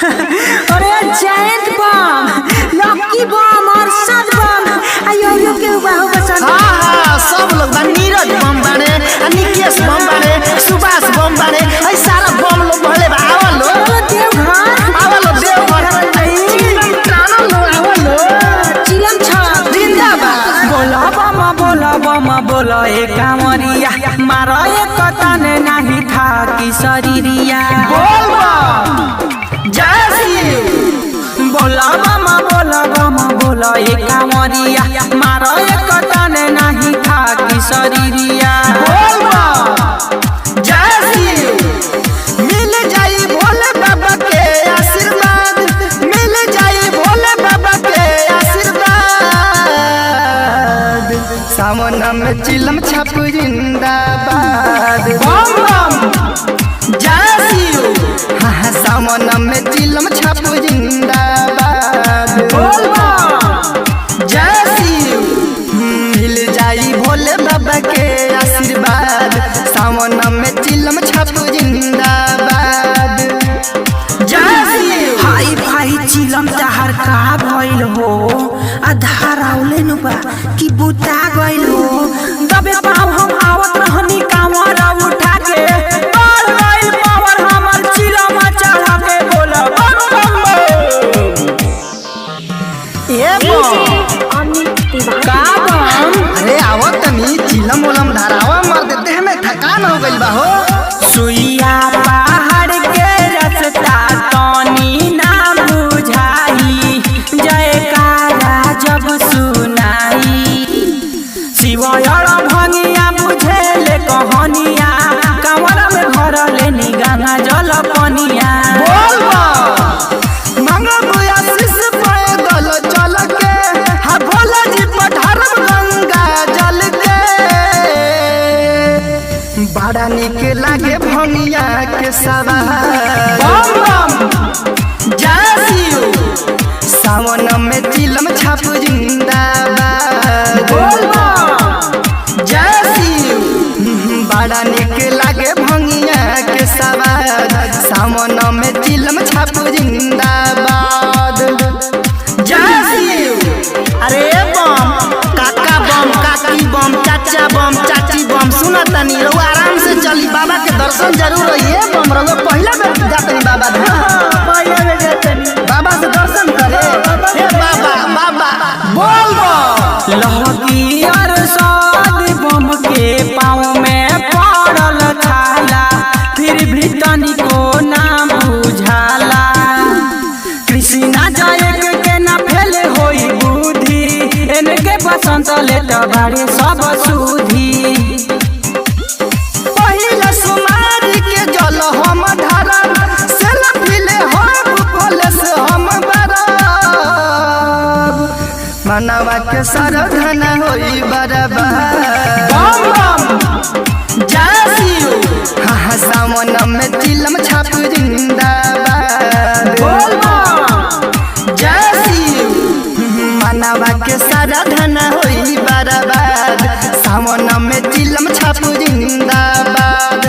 अरे जैंट बम, लकी बम और सद बम, आयो के बाहु बसन। हां सब लोग बा, नीरज बम बाड़े, निकेश बम बाड़े, सुभाष बम बाड़े, ऐ सारा बम लोग भले बा। आवलो देवघर, आवलो देवघर चिलम टानो लो, आवलो चिलम छ जिंदाबाद। बोला बम बोला ए कांवरिया, मारो एक तने नहीं था कि शरीरिया। बोल बम जय शिव। बोला बम बोला ए कांवरिया, मारो एक तने नहीं था कि शरीरिया। बोल बम जय शिव। मिल जाई भोले बाबा के आशीर्वाद, मिल जाई भोले बाबा के आशीर्वाद। सावन में चिलम छाप जिंदाबाद। बम बम जय शिव। हाँ सावन में चिलम छाप जिंदाबाद। बोल बम जय शिव। मिल जाई भोले बाबा के आशीर्वाद, सावन में चिलम छाप जिंदाबाद। जय शिव। हाई भाई चिलम तहर का भइल हो, आधार आउले नु बा कि बुता गइल हो। दबे पाव हम आवत रहनी कांवर उठा के, बढ़ गइल पावर हमर चिलम चढ़ा के। बोला बम बम ए बम का बम। अरे आवत तनी चिलम उलम धरावा मार देते हमें, थकान हो गइल बा हो। सुइया पहाड़ के रास्ता तनी ना बुझाई, जयकारा जब सुनाई। शिवयर भंगिया बुझेले कहनिया, कंवर में भरले नी गंगा जल पनिया। बोल बम मंगल आशीष पैदल चल के, हा भोला जी पठारब गंगा जल के। बड़ा निक लागे भंगिया के सवार। बम बम जय शिव। सावन में चिलम छाप जिंदाबाद। बोल बम जय शिव। बड़ा निक लागे भंगिया के सवार, सावन में चिलम छाप जिंदाबाद। जय शिव। अरे बम काका बम, काकी बम, चाचा बम, चाची बम, सुना तनी रहुआ आराम से चली, बाबा के दर्शन जरूर होइए। बम रहुआ पहला बेर जातनी बाबा धाम, बाबा से दर्शन करे। हे बाबा बाबा बोल बम। लहकी और साद बम के पाँव में पड़ल छाला, फिर भी तनिको ना बुझाला। कृष्णा जायक के ना फेल होई बुद्धि, इनके बसंत ले बाड़े सब सुधी। पहिला सुमारी के जल हम धरब, सेल्फी ले हम पुलिस हम बरब। मनवा के सरधन होई बरबाद। बम बम जय शिव। हाँ सावन में चिलम छाप जिंदाबाद। बोल बम जय शिव। मनवा के सरधन होई बरबाद, सावन में चिलम छाप जिंदाबाद।